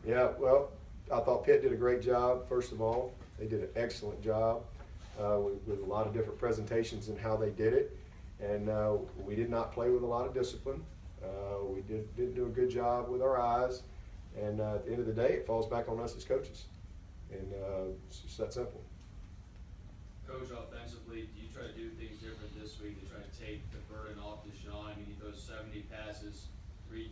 Yeah, well, I thought Pitt did a great job, first of all. They did an excellent job with a lot of different presentations and how they did it. And we did not play with a lot of discipline. We didn't do a good job with our eyes. And at the end of the day, it falls back on us as coaches. And it's just that simple. Coach, offensively, do you try to do things different this week to try to take the burden off Deshaun? I mean, he throws 70 passes, three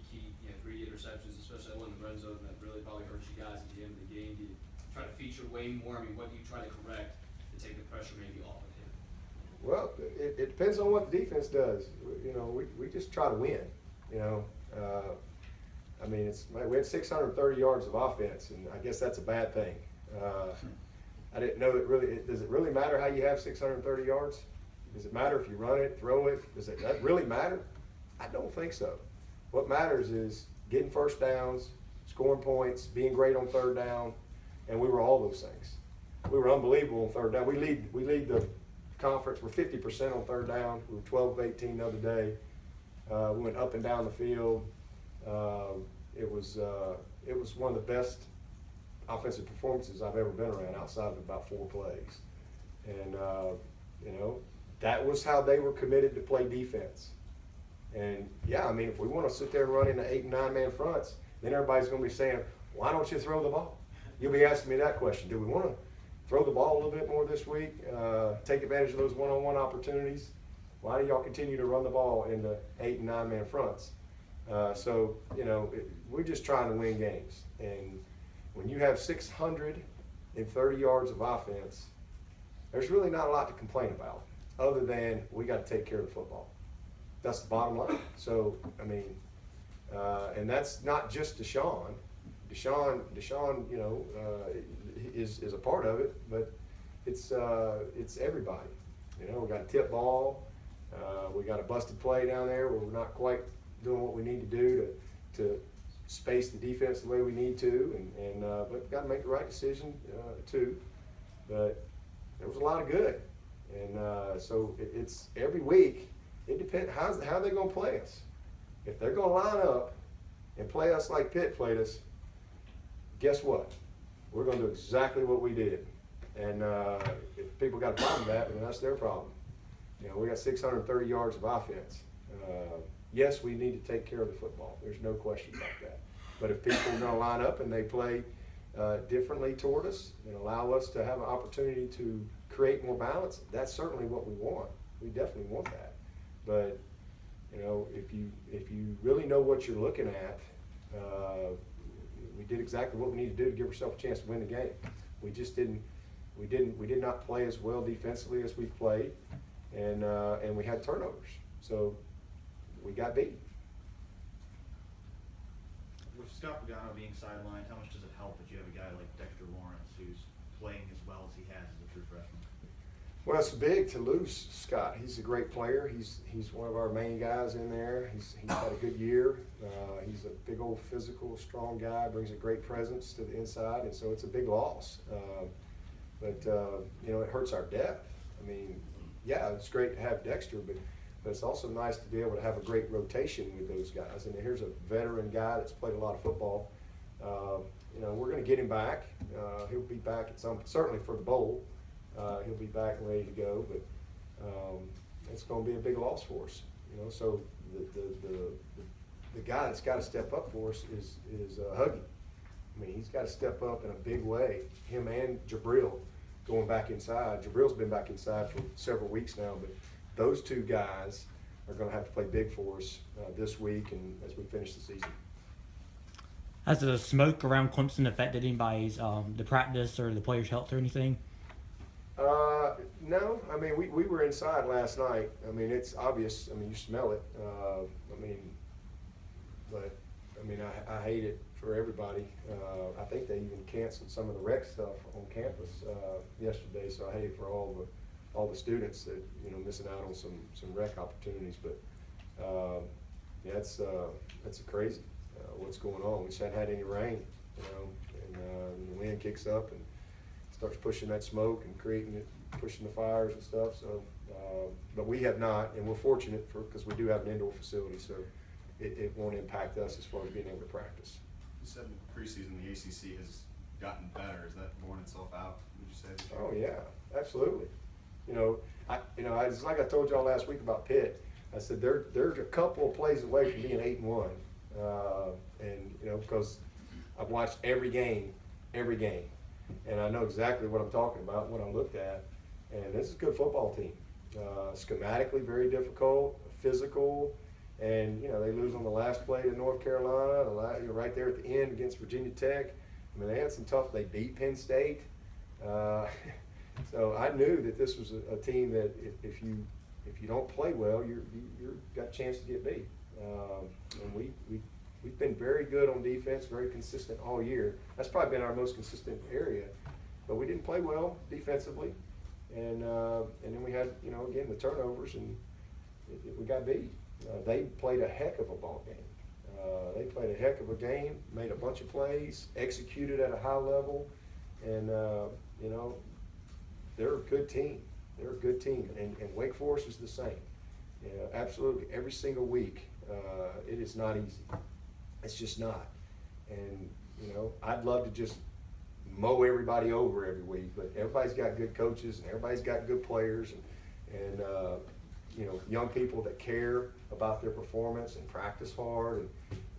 interceptions, especially that one in the red zone that really probably hurts you guys at the end of the game. Do you try to feature way more? I mean, what do you try to correct to take the pressure maybe off of him? Well, it depends on what the defense does. You know, we just try to win. You know, I mean, we had 630 yards of offense, and I guess that's a bad thing. I didn't know that really. Does it really matter how you have 630 yards? Does it matter if you run it, throw it? Does that really matter? I don't think so. What matters is getting first downs, scoring points, being great on third down, and we were all those things. We were unbelievable on third down. We lead the conference. We're 50% on third down. We were 12 of 18 the other day. We went up and down the field. It was one of the best offensive performances I've ever been around outside of about 4 plays. And, you know, that was how they were committed to play defense. And, yeah, I mean, if we want to sit there and run into 8 and 9 man fronts, then everybody's going to be saying, why don't you throw the ball? You'll be asking me that question. Do we want to throw the ball a little bit more this week, take advantage of those one-on-one opportunities? Why do y'all continue to run the ball into 8 and 9 man fronts? So, you know, we're just trying to win games. And when you have 630 yards of offense, there's really not a lot to complain about other than we got to take care of the football. That's the bottom line. So, I mean, and that's not just Deshaun. Deshaun, you know, is a part of it, but it's everybody. You know, we got a tip ball. We got a busted play down there where we're not quite doing what we need to do to space the defense the way we need to, but we've got to make the right decision too. But there was a lot of good, and so it's every week. It depends how they're going to play us. If they're going to line up and play us like Pitt played us, guess what? We're going to do exactly what we did. And if people got a problem with that, then that's their problem. You know, we got 630 yards of offense. Yes, we need to take care of the football. There's no question about that. But if people are going to line up and they play differently toward us and allow us to have an opportunity to create more balance, that's certainly what we want. We definitely want that. But you know, if you really know what you're looking at, we did exactly what we needed to do to give ourselves a chance to win the game. We just didn't. We did not play as well defensively as we've played, and we had turnovers. So we got beat. With Scott Pagano being sidelined, how much does it help that you have a guy like Dexter Lawrence who's playing as well as he has as a true freshman? Well, it's big to lose Scott. He's a great player. He's one of our main guys in there. He's had a good year. He's a big old physical, strong guy. Brings a great presence to the inside, and so it's a big loss. But you know, it hurts our depth. I mean, yeah, it's great to have Dexter, but it's also nice to be able to have a great rotation with those guys. And here's a veteran guy that's played a lot of football. You know, we're going to get him back. He'll be back at certainly for the bowl. He'll be back and ready to go, but it's going to be a big loss for us. You know, so the guy that's got to step up for us is Huggy. I mean, he's got to step up in a big way. Him and Jabril going back inside. Jabril's been back inside for several weeks now, but those two guys are going to have to play big for us this week and as we finish the season. Has the smoke around Clemson affected anybody's the practice or the players' health or anything? No. I mean, we were inside last night. I mean, it's obvious. I mean, you smell it. I mean, I hate it for everybody. I think they even canceled some of the rec stuff on campus yesterday, so I hate it for all the students that, you know, missing out on some rec opportunities. But yeah, it's crazy what's going on. We just haven't had any rain, you know, and the wind kicks up and starts pushing that smoke and pushing the fires and stuff. So, but we have not, and we're fortunate because we do have an indoor facility, so it won't impact us as far as being able to practice. You said in preseason the ACC has gotten better. Is that borne itself out, would you say? This year? Oh, yeah, absolutely. It's like I told y'all last week about Pitt. I said they're a couple of plays away from being 8-1, because I've watched every game, and I know exactly what I'm talking about, what I looked at, and this is a good football team. Schematically very difficult, physical, and they lose on the last play to North Carolina, right there at the end against Virginia Tech. I mean, they had some tough. They beat Penn State. So I knew that this was a team that if you don't play well, you're got a chance to get beat. And we've been very good on defense, very consistent all year. That's probably been our most consistent area, but we didn't play well defensively, and then we had again the turnovers, and we got beat. They played a heck of a ball game. They played a heck of a game, made a bunch of plays, executed at a high level, and they're a good team. They're a good team, and Wake Forest is the same. Absolutely, every single week, it is not easy. It's just not. And I'd love to just mow everybody over every week, but everybody's got good coaches and everybody's got good players, and young people that care about their performance and practice hard,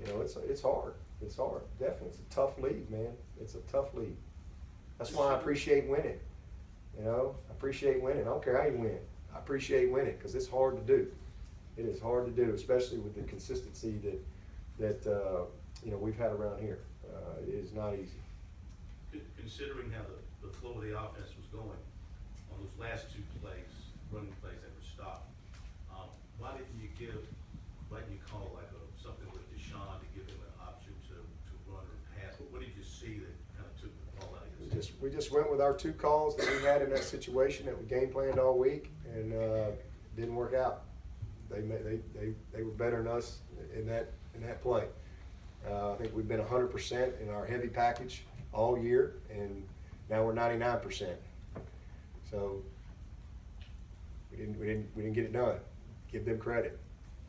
and it's hard. It's hard. Definitely, it's a tough league, man. It's a tough league. That's why I appreciate winning. I appreciate winning. I don't care how you win. I appreciate winning because it's hard to do. It is hard to do, especially with the consistency that we've had around here. It is not easy. Considering how the flow of the offense was going on those last two plays, running plays that were stopped, why didn't you call something with Deshaun to give him an option to run or pass? What did you see that kind of took the ball out of his hands? We just went with our two calls that we had in that situation that we game planned all week, and didn't work out. They were better than us in that play. I think we've been 100% in our heavy package all year, and now we're 99%. So we didn't get it done. Give them credit.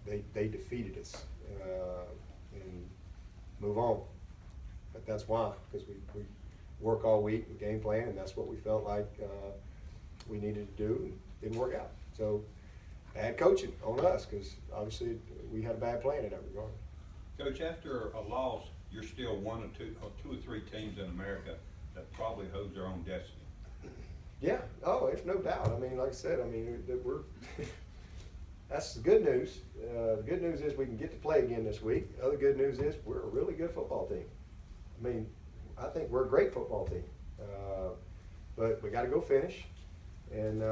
They defeated us, and move on. But that's why, because we work all week, we game plan, and that's what we felt like we needed to do, and didn't work out. So bad coaching on us, because obviously we had a bad plan in that regard. Coach, after a loss, you're still one or two or three teams in America that probably holds their own destiny. Yeah. Oh, there's no doubt. I mean, like I said, we're that's the good news. The good news is we can get to play again this week. The other good news is we're a really good football team. I mean, I think we're a great football team. But we got to go finish, and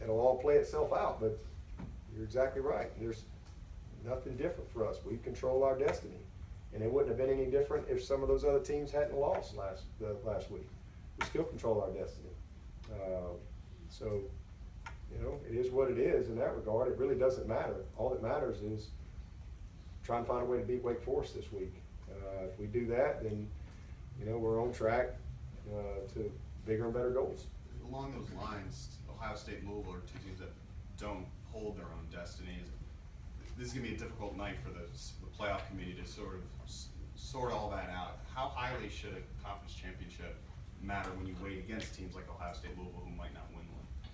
it'll all play itself out. But you're exactly right. There's nothing different for us. We control our destiny, and it wouldn't have been any different if some of those other teams hadn't lost last week. We still control our destiny. So, it is what it is in that regard. It really doesn't matter. All that matters is trying to find a way to beat Wake Forest this week. If we do that, then we're on track to bigger and better goals. Along those lines, Ohio State and Louisville are two teams that don't hold their own destinies. This is going to be a difficult night for the playoff committee to sort all that out. How highly should a conference championship matter when you weigh against teams like Ohio State, Louisville, who might not win one? I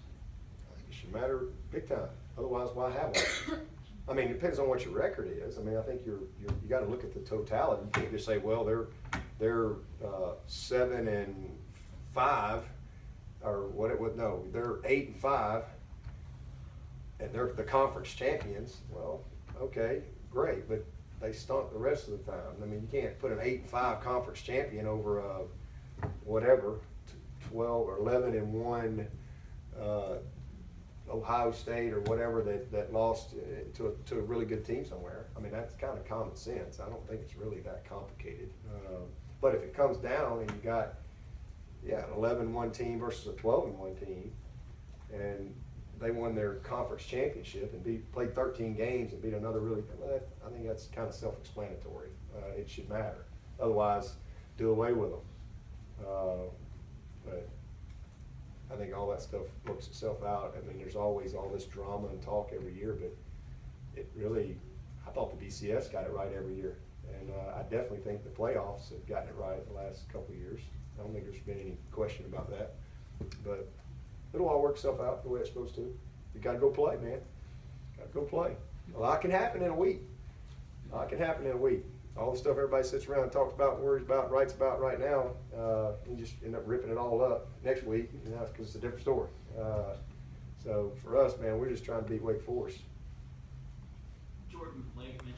think it should matter big time. Otherwise, why have one? I mean, it depends on what your record is. I mean, I think you got to look at the totality. You can't just say, well, they're 7-5, or what it would. No, they're 8-5, and they're the conference champions. Well, okay, great, but they stunk the rest of the time. I mean, you can't put an 8-5 conference champion over whatever 12 or 11-1 Ohio State or whatever that lost to a really good team somewhere. I mean, that's kind of common sense. I don't think it's really that complicated. But if it comes down and you got an 11-1 team versus a 12-1 team, and they won their conference championship and played 13 games and beat another I think that's kind of self-explanatory. It should matter. Otherwise, do away with them. But I think all that stuff works itself out. I mean, there's always all this drama and talk every year, but it really, I thought the BCS got it right every year. And I definitely think the playoffs have gotten it right the last couple of years. I don't think there's been any question about that. But it'll all work itself out the way it's supposed to. You gotta go play, man. Gotta go play. A lot can happen in a week. A lot can happen in a week. All the stuff everybody sits around and talks about, worries about, writes about right now, you just end up ripping it all up next week, because it's a different story. So for us, man, we're just trying to beat Wake Forest. Jordan Blake mentioned